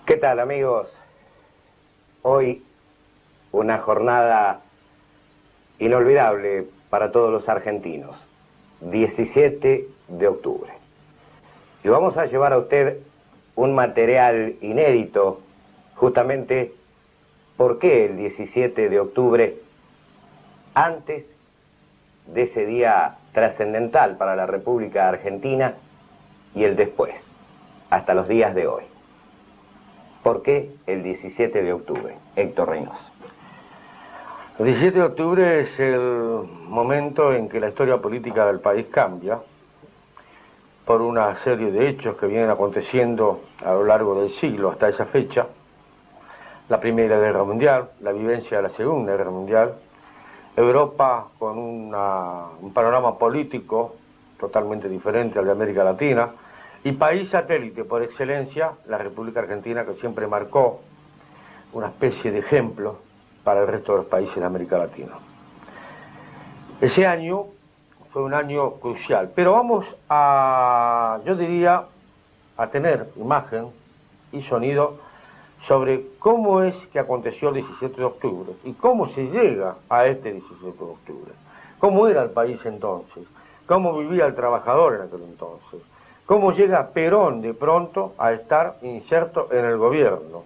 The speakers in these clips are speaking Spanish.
¿Qué tal, amigos? Hoy una jornada inolvidable para todos los argentinos, 17 de octubre. Y vamos a llevar a usted un material inédito, justamente por qué el 17 de octubre, antes de ese día trascendental para la República Argentina y el después, hasta los días de hoy. ¿Por qué el 17 de octubre? Héctor Reynoso. El 17 de octubre es el momento en que la historia política del país cambia por una serie de hechos que vienen aconteciendo a lo largo del siglo hasta esa fecha. La Primera Guerra Mundial, la vivencia de la Segunda Guerra Mundial, Europa con un panorama político totalmente diferente al de América Latina, y país satélite por excelencia, la República Argentina, que siempre marcó una especie de ejemplo para el resto de los países de América Latina. Ese año fue un año crucial, pero vamos a, yo diría, a tener imagen y sonido sobre cómo es que aconteció el 17 de octubre y cómo se llega a este 17 de octubre. Cómo era el país entonces, cómo vivía el trabajador en aquel entonces, cómo llega Perón de pronto a estar inserto en el gobierno.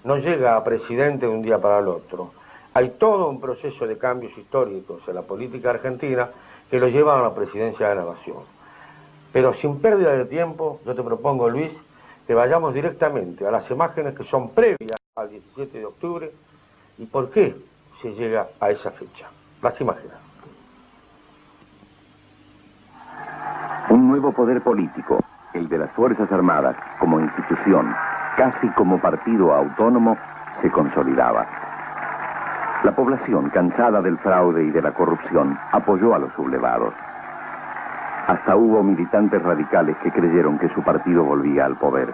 No llega a presidente de un día para el otro. Hay todo un proceso de cambios históricos en la política argentina que lo llevan a la presidencia de la nación. Pero sin pérdida de tiempo, yo te propongo, Luis, que vayamos directamente a las imágenes que son previas al 17 de octubre y por qué se llega a esa fecha. Las imágenes. Un nuevo poder político, el de las Fuerzas Armadas, como institución, casi como partido autónomo, se consolidaba. La población, cansada del fraude y de la corrupción, apoyó a los sublevados. Hasta hubo militantes radicales que creyeron que su partido volvía al poder.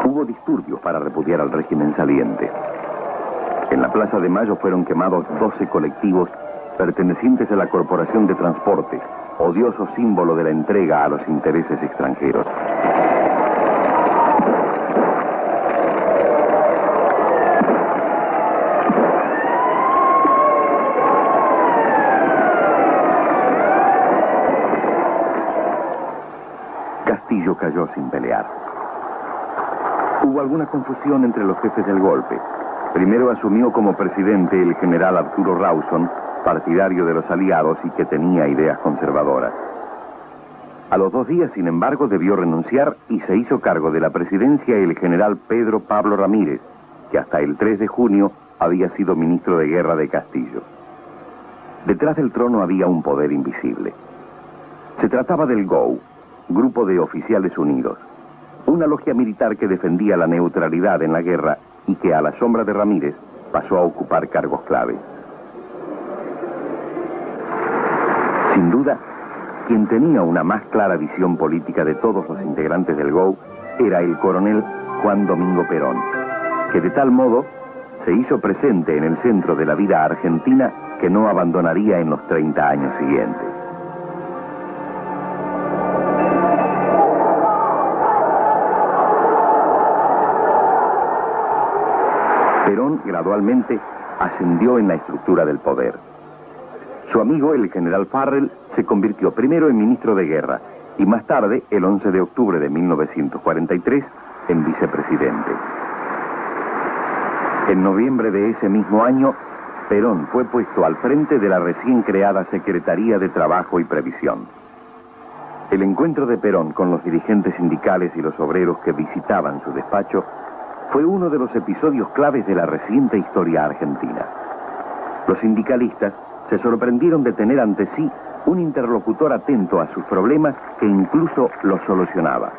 Hubo disturbios para repudiar al régimen saliente. En la Plaza de Mayo fueron quemados 12 colectivos pertenecientes a la Corporación de Transporte, odioso símbolo de la entrega a los intereses extranjeros. Castillo cayó sin pelear. Hubo alguna confusión entre los jefes del golpe. Primero asumió como presidente el general Arturo Rawson, partidario de los aliados y que tenía ideas conservadoras. A los 2 días, sin embargo, debió renunciar y se hizo cargo de la presidencia el general Pedro Pablo Ramírez, que hasta el 3 de junio había sido ministro de Guerra de Castillo. Detrás del trono había un poder invisible. Se trataba del GOU, Grupo de Oficiales Unidos, una logia militar que defendía la neutralidad en la guerra y que a la sombra de Ramírez pasó a ocupar cargos clave. Sin duda, quien tenía una más clara visión política de todos los integrantes del GOU era el coronel Juan Domingo Perón, que de tal modo se hizo presente en el centro de la vida argentina que no abandonaría en los 30 años siguientes. Perón gradualmente ascendió en la estructura del poder. Su amigo, el general Farrell, se convirtió primero en ministro de guerra y más tarde, el 11 de octubre de 1943, en vicepresidente. En noviembre de ese mismo año, Perón fue puesto al frente de la recién creada Secretaría de Trabajo y Previsión. El encuentro de Perón con los dirigentes sindicales y los obreros que visitaban su despacho fue uno de los episodios claves de la reciente historia argentina. Los sindicalistas se sorprendieron de tener ante sí un interlocutor atento a sus problemas que incluso los solucionaba.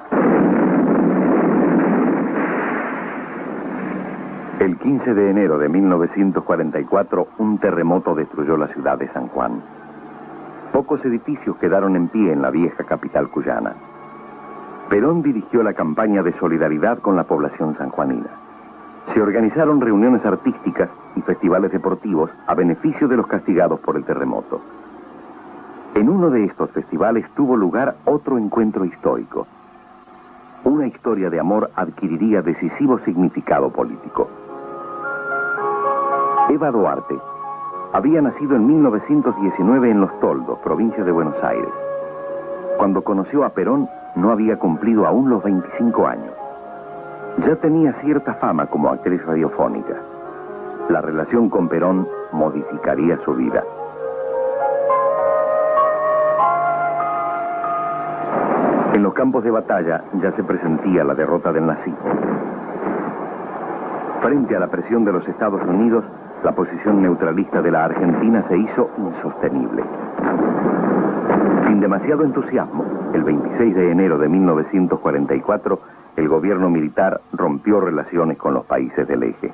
El 15 de enero de 1944, un terremoto destruyó la ciudad de San Juan. Pocos edificios quedaron en pie en la vieja capital cuyana. Perón dirigió la campaña de solidaridad con la población sanjuanina. Se organizaron reuniones artísticas y festivales deportivos a beneficio de los castigados por el terremoto. En uno de estos festivales tuvo lugar otro encuentro histórico. Una historia de amor adquiriría decisivo significado político. Eva Duarte había nacido en 1919 en Los Toldos, provincia de Buenos Aires. Cuando conoció a Perón, no había cumplido aún los 25 años. Ya tenía cierta fama como actriz radiofónica. La relación con Perón modificaría su vida. En los campos de batalla ya se presentía la derrota del nazismo. Frente a la presión de los Estados Unidos, la posición neutralista de la Argentina se hizo insostenible. Sin demasiado entusiasmo, el 26 de enero de 1944, el gobierno militar rompió relaciones con los países del eje.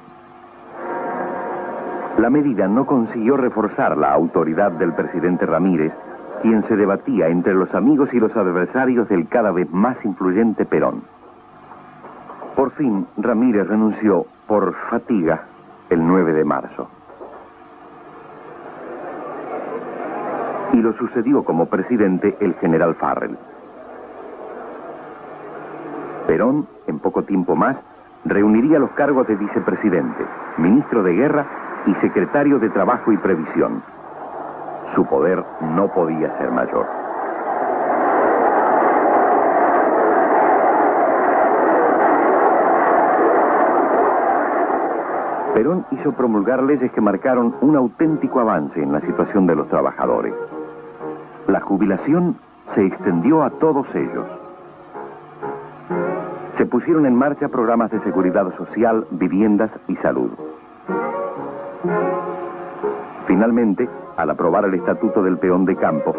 La medida no consiguió reforzar la autoridad del presidente Ramírez, quien se debatía entre los amigos y los adversarios del cada vez más influyente Perón. Por fin, Ramírez renunció por fatiga el 9 de marzo. Y lo sucedió como presidente el general Farrell. Perón, en poco tiempo más, reuniría los cargos de vicepresidente, ministro de Guerra y secretario de Trabajo y Previsión. Su poder no podía ser mayor. Perón hizo promulgar leyes que marcaron un auténtico avance en la situación de los trabajadores. La jubilación se extendió a todos ellos. Se pusieron en marcha programas de seguridad social, viviendas y salud. Finalmente, al aprobar el Estatuto del Peón de Campo,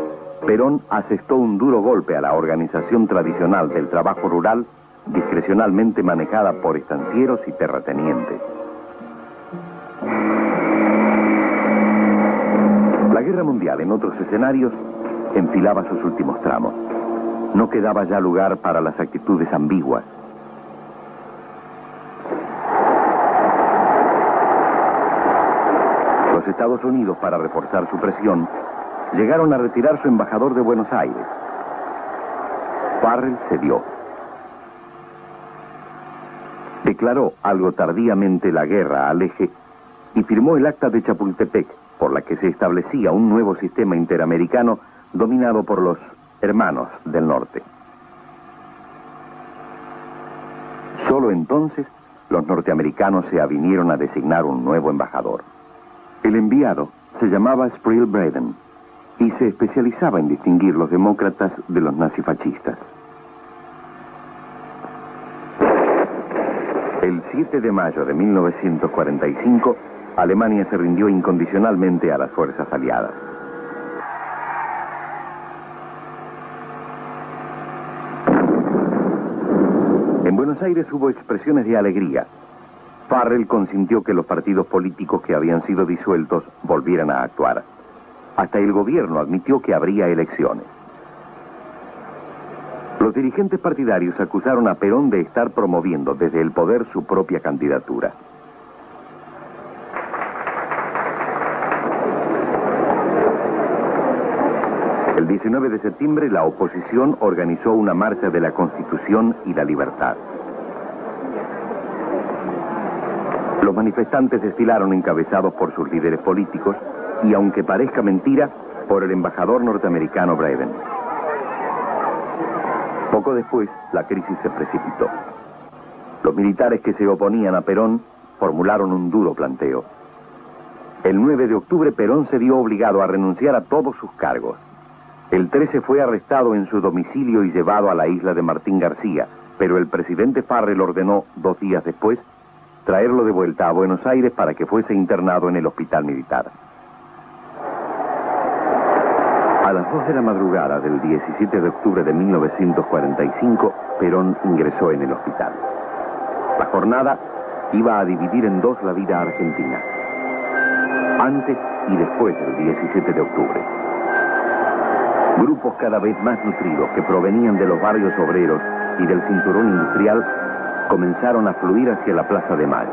Perón asestó un duro golpe a la organización tradicional del trabajo rural, discrecionalmente manejada por estancieros y terratenientes. La guerra mundial en otros escenarios enfilaba sus últimos tramos. No quedaba ya lugar para las actitudes ambiguas. Los Estados Unidos, para reforzar su presión, llegaron a retirar su embajador de Buenos Aires. Farrell cedió. Declaró algo tardíamente la guerra al eje y firmó el Acta de Chapultepec, por la que se establecía un nuevo sistema interamericano dominado por los hermanos del norte. Solo entonces los norteamericanos se avinieron a designar un nuevo embajador. El enviado se llamaba Sprill Braden y se especializaba en distinguir los demócratas de los nazifascistas. El 7 de mayo de 1945, Alemania se rindió incondicionalmente a las fuerzas aliadas. En Buenos Aires hubo expresiones de alegría. Farrell consintió que los partidos políticos que habían sido disueltos volvieran a actuar. Hasta el gobierno admitió que habría elecciones. Los dirigentes partidarios acusaron a Perón de estar promoviendo desde el poder su propia candidatura. El 19 de septiembre, la oposición organizó una marcha de la Constitución y la Libertad. Los manifestantes desfilaron encabezados por sus líderes políticos y, aunque parezca mentira, por el embajador norteamericano Braden. Poco después, la crisis se precipitó. Los militares que se oponían a Perón formularon un duro planteo. El 9 de octubre, Perón se vio obligado a renunciar a todos sus cargos. El 13 fue arrestado en su domicilio y llevado a la isla de Martín García, pero el presidente Farrell ordenó, 2 días después, traerlo de vuelta a Buenos Aires para que fuese internado en el hospital militar. A las 2 de la madrugada del 17 de octubre de 1945, Perón ingresó en el hospital. La jornada iba a dividir en dos la vida argentina, antes y después del 17 de octubre. Grupos cada vez más nutridos que provenían de los barrios obreros y del cinturón industrial comenzaron a fluir hacia la Plaza de Mayo.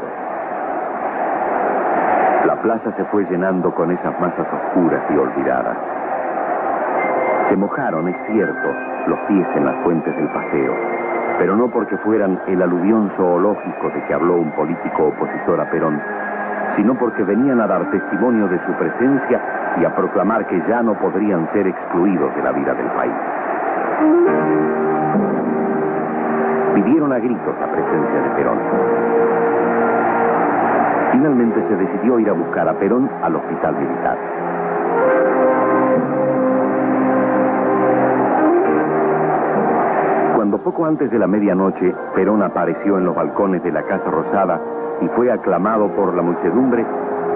La plaza se fue llenando con esas masas oscuras y olvidadas. Se mojaron, es cierto, los pies en las fuentes del paseo, pero no porque fueran el aluvión zoológico de que habló un político opositor a Perón, sino porque venían a dar testimonio de su presencia y a proclamar que ya no podrían ser excluidos de la vida del país. Pidieron a gritos la presencia de Perón. Finalmente se decidió ir a buscar a Perón al hospital militar. Cuando poco antes de la medianoche, Perón apareció en los balcones de la Casa Rosada y fue aclamado por la muchedumbre,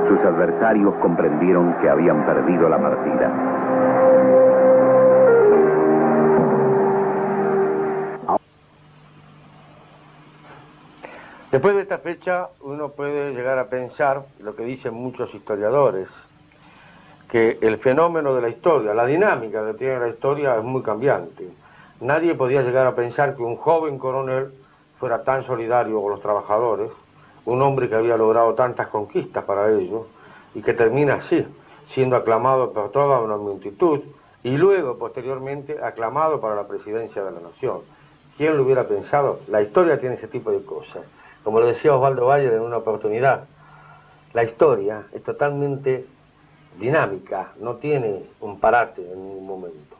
sus adversarios comprendieron que habían perdido la partida. Después de esta fecha, uno puede llegar a pensar, lo que dicen muchos historiadores, que el fenómeno de la historia, la dinámica que tiene la historia es muy cambiante. Nadie podía llegar a pensar que un joven coronel fuera tan solidario con los trabajadores, un hombre que había logrado tantas conquistas para ellos, y que termina así, siendo aclamado por toda una multitud, y luego, posteriormente, aclamado para la presidencia de la nación. ¿Quién lo hubiera pensado? La historia tiene ese tipo de cosas. Como lo decía Osvaldo Bayer en una oportunidad, la historia es totalmente dinámica, no tiene un parate en ningún momento.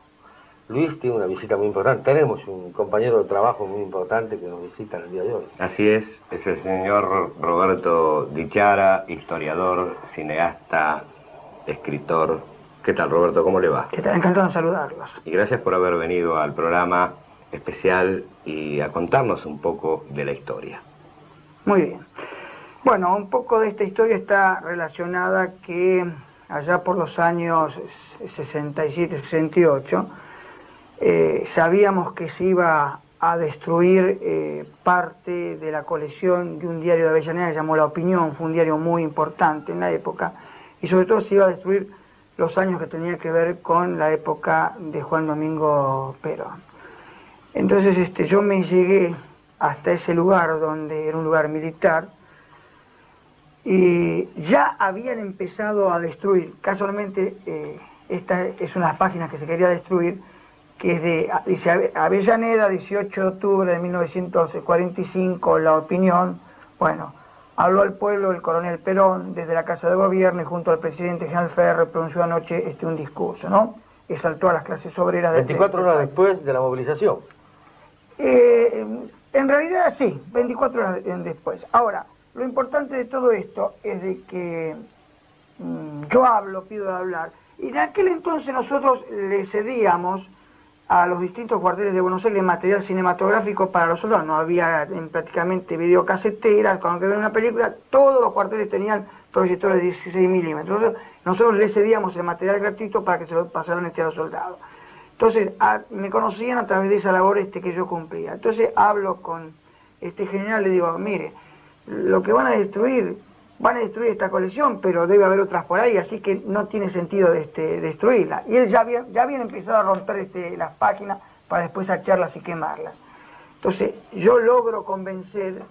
Luis tiene una visita muy importante, tenemos un compañero de trabajo muy importante que nos visita el día de hoy. Así es el señor Roberto Dichara, historiador, cineasta, escritor. ¿Qué tal, Roberto? ¿Cómo le va? ¿Qué tal? Encantado de saludarlos. Y gracias por haber venido al programa especial y a contarnos un poco de la historia. Muy bien. Bueno, un poco de esta historia está relacionada que allá por los años 67-68 sabíamos que se iba a destruir parte de la colección de un diario de Avellaneda que se llamó La Opinión, fue un diario muy importante en la época, y sobre todo se iba a destruir los años que tenía que ver con la época de Juan Domingo Perón. Entonces yo me llegué hasta ese lugar, donde era un lugar militar, y ya habían empezado a destruir. Casualmente esta es una de las páginas que se quería destruir, que es dice Avellaneda, 18 de octubre de 1945, La Opinión. Bueno, habló al pueblo el coronel Perón desde la Casa de Gobierno y junto al presidente General Ferrer pronunció anoche un discurso, ¿no? Exaltó a las clases obreras. 24 horas después de la movilización. En realidad sí, 24 horas después. Ahora, lo importante de todo esto es de que yo pido hablar, y en aquel entonces nosotros le cedíamos a los distintos cuarteles de Buenos Aires material cinematográfico para los soldados. No había prácticamente videocaseteras, cuando que ver una película, todos los cuarteles tenían proyectores de 16 milímetros. Nosotros le cedíamos el material gratuito para que se lo pasaran a los soldados. Entonces, me conocían a través de esa labor que yo cumplía. Entonces hablo con este general, le digo, mire, lo que van a destruir esta colección, pero debe haber otras por ahí, así que no tiene sentido destruirla. Y él ya habían empezado a romper las páginas para después echarlas y quemarlas. Entonces, yo logro convencer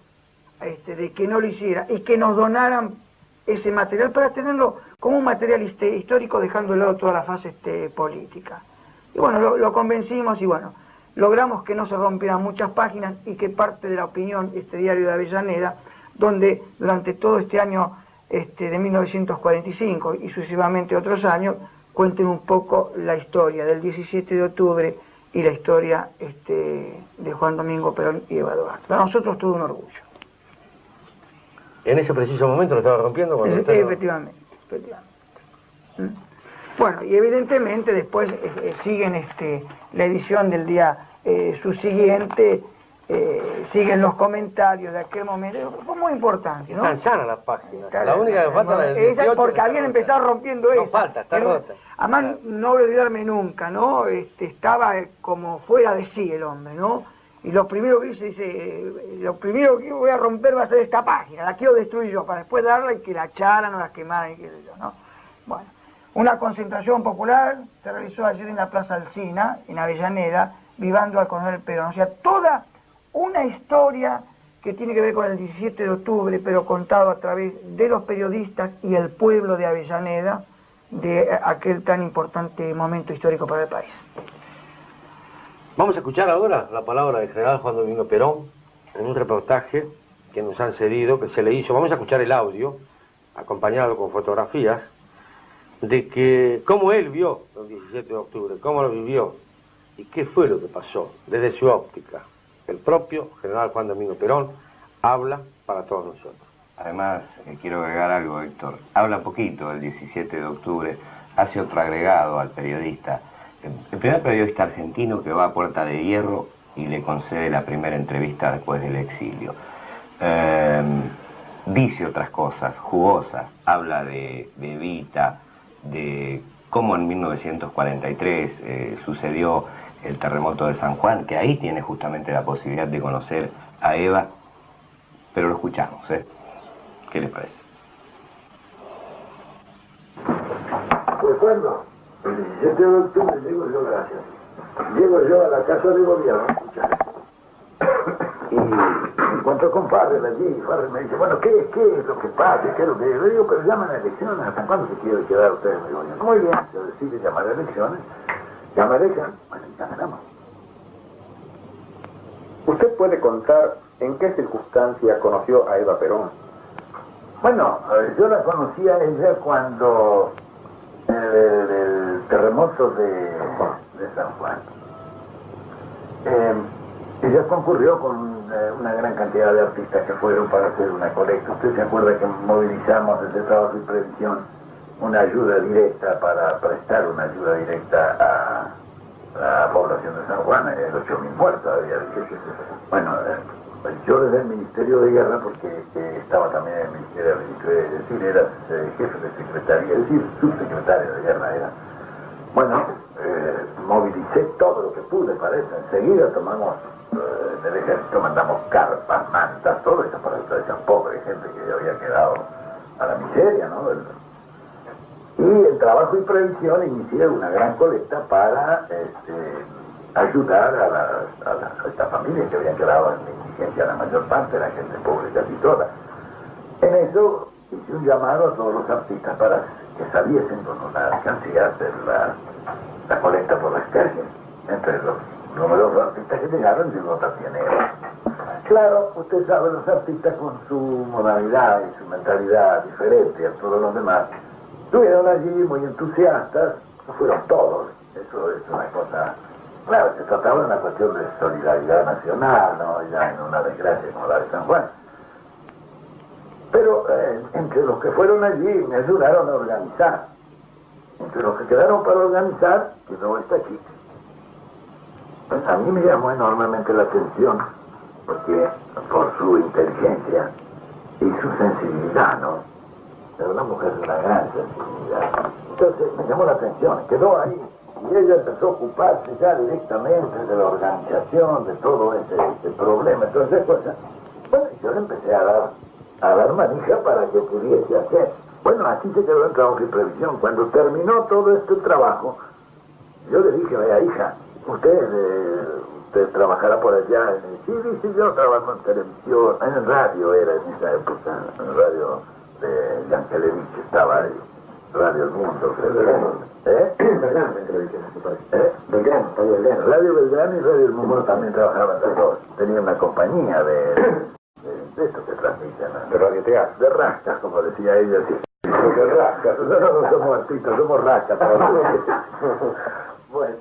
de que no lo hiciera y que nos donaran ese material para tenerlo como un material histórico, dejando de lado toda la fase política. Y bueno, lo convencimos y bueno, logramos que no se rompieran muchas páginas y que parte de La Opinión, este diario de Avellaneda, donde durante todo este año de 1945 y sucesivamente otros años, cuenten un poco la historia del 17 de octubre y la historia de Juan Domingo Perón y Eva Duarte. Para nosotros todo un orgullo. ¿En ese preciso momento lo estaba rompiendo? Efectivamente. Bueno, y evidentemente después siguen la edición del día subsiguiente, siguen los comentarios de aquel momento. Fue muy importante, ¿no? Están sanas las páginas. La única que falta es la del 18, porque habían empezado rompiendo eso. No falta, está rota. Además, no voy a olvidarme nunca, ¿no? Estaba como fuera de sí el hombre, ¿no? Y lo primero que dice, lo primero que voy a romper va a ser esta página, la quiero destruir yo, para después darla y que la echaran o la quemaran y qué sé yo, ¿no? Bueno, una concentración popular se realizó ayer en la Plaza Alsina, en Avellaneda, vivando al coronel Perón. O sea, toda una historia que tiene que ver con el 17 de octubre, pero contado a través de los periodistas y el pueblo de Avellaneda, de aquel tan importante momento histórico para el país. Vamos a escuchar ahora la palabra del general Juan Domingo Perón en un reportaje que nos han cedido, que se le hizo. Vamos a escuchar el audio, acompañado con fotografías, de que cómo él vio el 17 de octubre, cómo lo vivió y qué fue lo que pasó desde su óptica. El propio general Juan Domingo Perón habla para todos nosotros. Además, quiero agregar algo, Héctor. Habla poquito el 17 de octubre, hace otro agregado al periodista. El primer periodista argentino que va a Puerta de Hierro y le concede la primera entrevista después del exilio. Dice otras cosas jugosas, habla de Evita, de cómo en 1943 sucedió el terremoto de San Juan, que ahí tiene justamente la posibilidad de conocer a Eva, pero lo escuchamos, ¿eh? ¿Qué les parece? Pues cuando el 17 de octubre llego yo, gracias. Llego yo a la casa de gobierno, escuchar. Y en cuanto con Farrell allí, Farrell me dice, bueno, ¿qué es lo que pasa? ¿Qué es lo que yo le digo? Pero llaman a elecciones, ¿hasta cuándo se quiere quedar ustedes? Me digo, muy bien, se decide llamar a elecciones, ya me dejan, bueno, ya ganamos. ¿Usted puede contar en qué circunstancia conoció a Eva Perón? Bueno, yo la conocí a ella cuando el terremoto de San Juan. Ella concurrió con una gran cantidad de artistas que fueron para hacer una colecta. Usted se acuerda que movilizamos desde Trabajo y Previsión una ayuda directa para prestar una ayuda directa a la población de San Juan, 8.000 muertos había. Bueno, yo desde el Ministerio de Guerra, porque estaba también en el Ministerio de Ministro, es decir, era jefe de secretaría, es decir, subsecretario de Guerra era. Bueno, movilicé todo lo que pude para eso. Enseguida tomamos, del ejército mandamos carpas, mantas, todo eso para toda esa pobre gente que había quedado a la miseria, ¿no? Y en Trabajo y Previsión inicié una gran colecta para ayudar a estas familias que habían quedado en indigencia, la mayor parte, la gente pobre casi toda. En eso hice un llamado a todos los artistas para que saliesen con una alcancía a hacer la colecta por las calles. Entre los numerosos artistas que llegaron, llegó también Eva. Claro, usted sabe, los artistas con su modalidad y su mentalidad diferente a todos los demás, estuvieron allí muy entusiastas, no fueron todos, eso es una cosa. Claro, se trataba de una cuestión de solidaridad nacional, ¿no? Ya en una desgracia como la de San Juan. Pero entre los que fueron allí me ayudaron a organizar. Entre los que quedaron para organizar, quedó esta chica. Pues a mí me llamó enormemente la atención, porque por su inteligencia y su sensibilidad, ¿no? Era una mujer de una gran sensibilidad. Entonces me llamó la atención, quedó ahí. Y ella empezó a ocuparse ya directamente de la organización, de todo ese problema, todas esas cosas. Bueno, yo le empecé a dar manija para que pudiese hacer. Bueno, así se quedó en Trabajo y Previsión. Cuando terminó todo este trabajo, yo le dije, vea, hija, usted trabajará por allá. Sí, dice, yo trabajo en televisión, en radio era en esa época, en radio de Yankelevich estaba ahí. Radio El Mundo, Belgrano. Belgrano, Radio Belgrano y Radio El Mundo también trabajaban los dos. Tenía una compañía de esto que transmiten. De radioteatro. De rascas, como decía ella. Sí. De rascas. Nosotros no somos artistas, somos rascas. Bueno.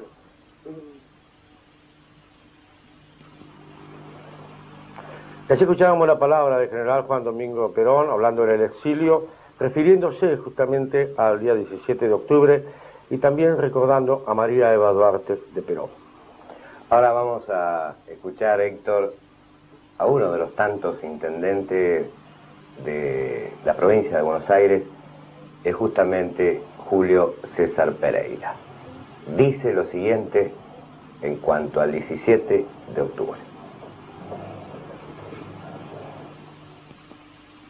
Así escuchábamos la palabra del general Juan Domingo Perón hablando del exilio, refiriéndose justamente al día 17 de octubre y también recordando a María Eva Duarte de Perón. Ahora vamos a escuchar, Héctor, a uno de los tantos intendentes de la provincia de Buenos Aires, es justamente Julio César Pereira. Dice lo siguiente en cuanto al 17 de octubre.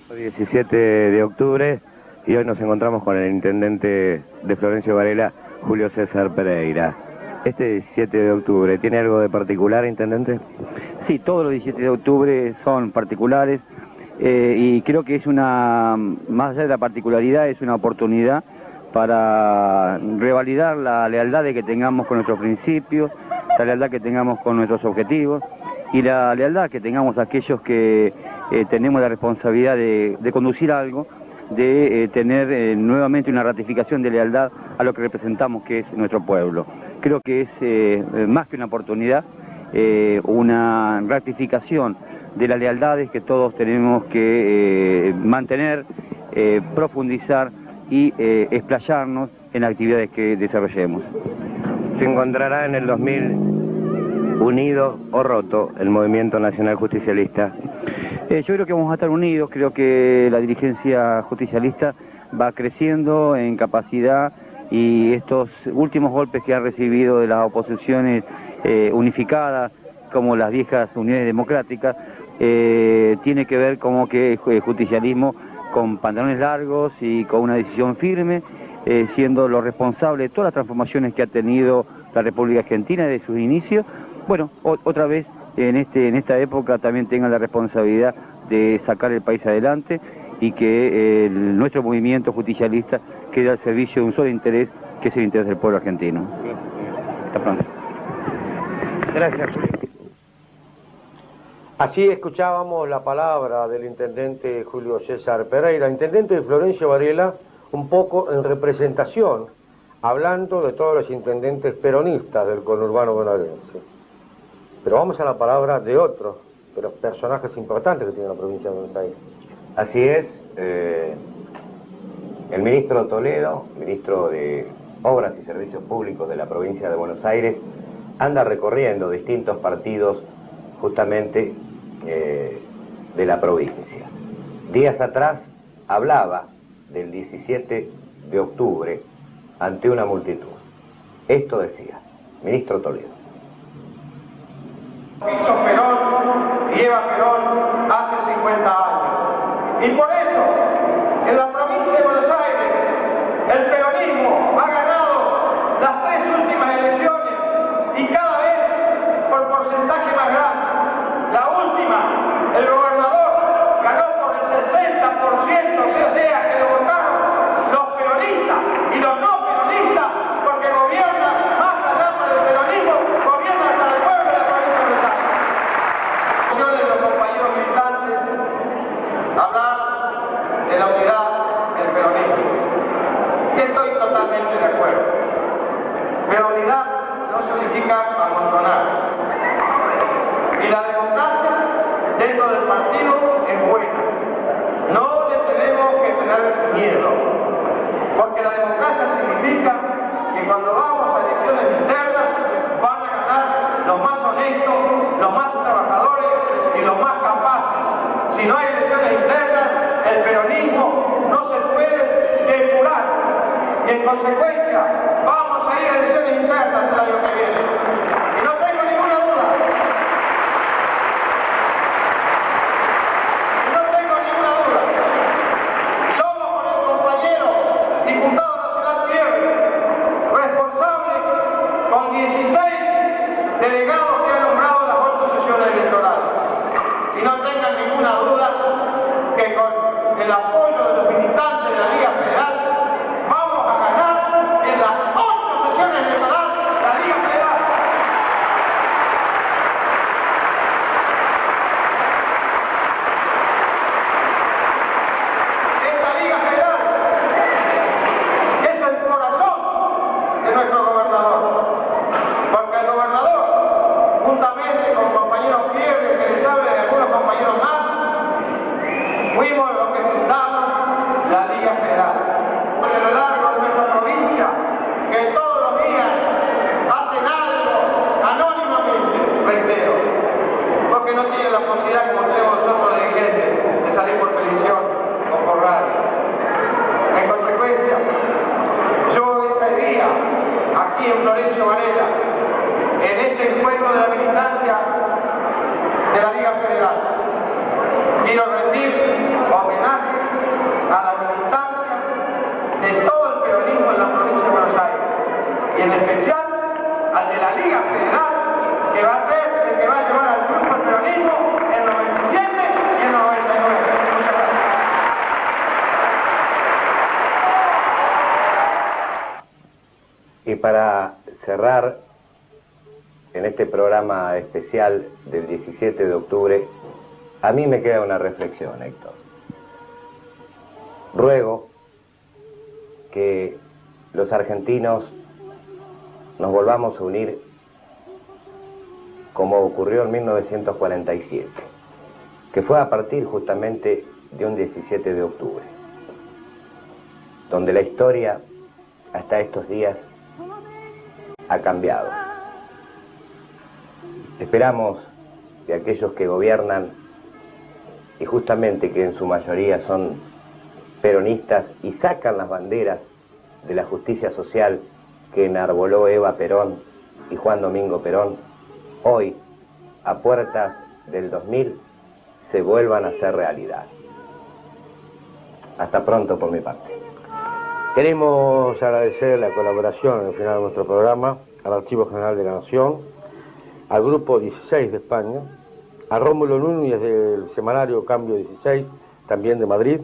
17 de octubre y hoy nos encontramos con el intendente de Florencio Varela, Julio César Pereira. Este 17 de octubre, ¿tiene algo de particular, intendente? Sí, todos los 17 de octubre son particulares y creo que es más allá de la particularidad, es una oportunidad para revalidar la lealtad que tengamos con nuestros principios, la lealtad que tengamos con nuestros objetivos y la lealtad que tengamos a aquellos que tenemos la responsabilidad de conducir algo, de tener nuevamente una ratificación de lealtad a lo que representamos, que es nuestro pueblo. Creo que es más que una oportunidad, una ratificación de las lealtades que todos tenemos que mantener, profundizar y explayarnos en las actividades que desarrollemos. Se encontrará en el 2000 unido o roto el Movimiento Nacional Justicialista. Yo creo que vamos a estar unidos, creo que la dirigencia justicialista va creciendo en capacidad y estos últimos golpes que ha recibido de las oposiciones unificadas, como las viejas uniones democráticas, tiene que ver como que el justicialismo con pantalones largos y con una decisión firme, siendo los responsables de todas las transformaciones que ha tenido la República Argentina desde sus inicios. Bueno, otra vez en esta época también tengan la responsabilidad de sacar el país adelante y que nuestro movimiento justicialista quede al servicio de un solo interés, que es el interés del pueblo argentino. Hasta pronto. Gracias. Así escuchábamos la palabra del intendente Julio César Pereira, intendente de Florencio Varela, un poco en representación, hablando de todos los intendentes peronistas del conurbano bonaerense. Pero vamos a la palabra de otro de los personajes importantes que tiene la provincia de Buenos Aires. Así es, el ministro Toledo, ministro de Obras y Servicios Públicos de la provincia de Buenos Aires, anda recorriendo distintos partidos justamente de la provincia. Días atrás hablaba del 17 de octubre ante una multitud. Esto decía, ministro Toledo. Hizo Perón y Eva Perón hace 50 años. Y por eso, en la provincia de Buenos Aires, el peronismo ha ganado las 3 últimas elecciones y cada vez por porcentaje más grande. La última, el gobernador ganó por el 60%, o sea que lo votaron los peronistas y los no peronistas, porque gobiernan más allá del peronismo, gobiernan hasta el pueblo de la provincia de Buenos Aires. Señores, los compañeros militantes, hablar de la unidad del peronismo. Y estoy totalmente de acuerdo. Pero unidad no significa amontonar. Y la democracia dentro del partido es buena. No le tenemos que tener miedo. Porque la democracia significa que cuando vamos a elecciones internas van a ganar los más honestos, los más trabajadores y los más capaces. Si no hay elecciones internas, el peronismo no se puede depurar. Y en consecuencia, vamos a ir a elecciones internas el año que viene. Y no tengo ninguna duda. Y no tengo ninguna duda. Somos con el compañero diputado nacional Pierre, responsable con 16 delegados que han nombrado las 8 sesiones electorales. Y no tengan ninguna duda que con el apoyo de los militantes de la Liga Federal vamos a ganar en las 8 sesiones electorales la Liga Federal. Esta Liga Federal es el corazón de nuestro gobernador, porque el gobernador, juntamente con compañeros Pierre, que les hable de algunos compañeros más, fuimos los que fundamos la Liga Federal. A lo largo de nuestra provincia, que todos los días hacen algo anónimamente, reitero, porque no tienen la posibilidad como tenemos nosotros dirigentes de salir por televisión o por radio. En consecuencia, yo este día, aquí en Florencio Varela, en este encuentro de la militancia de la Liga Federal, quiero rendir homenaje a la militancia de todo el peronismo en la provincia de Buenos Aires y en especial al de la Liga Federal, que va a ser el que va a llevar al grupo el peronismo en el 97 y en el 99. Muchas gracias. Y para cerrar en este este programa especial del 17 de octubre, a mí me queda una reflexión, Héctor. Ruego que los argentinos nos volvamos a unir como ocurrió en 1947, que fue a partir justamente de un 17 de octubre, donde la historia hasta estos días ha cambiado. Esperamos de aquellos que gobiernan, y justamente que en su mayoría son peronistas y sacan las banderas de la justicia social que enarboló Eva Perón y Juan Domingo Perón, hoy, a puertas del 2000, se vuelvan a hacer realidad. Hasta pronto por mi parte. Queremos agradecer la colaboración en el final de nuestro programa al Archivo General de la Nación, al Grupo 16 de España, a Rómulo Núñez del semanario Cambio 16, también de Madrid,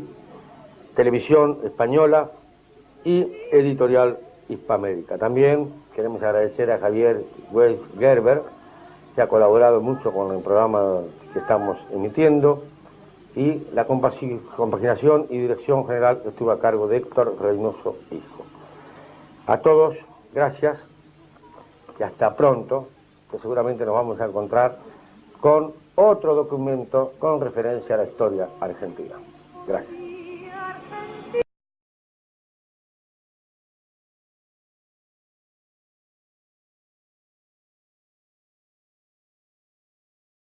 Televisión Española y Editorial Hispamérica. También queremos agradecer a Javier Weiss Gerber, que ha colaborado mucho con el programa que estamos emitiendo, y la compaginación y dirección general estuvo a cargo de Héctor Reynoso Hijo. A todos, gracias y hasta pronto, que seguramente nos vamos a encontrar con otro documento con referencia a la historia argentina. Gracias.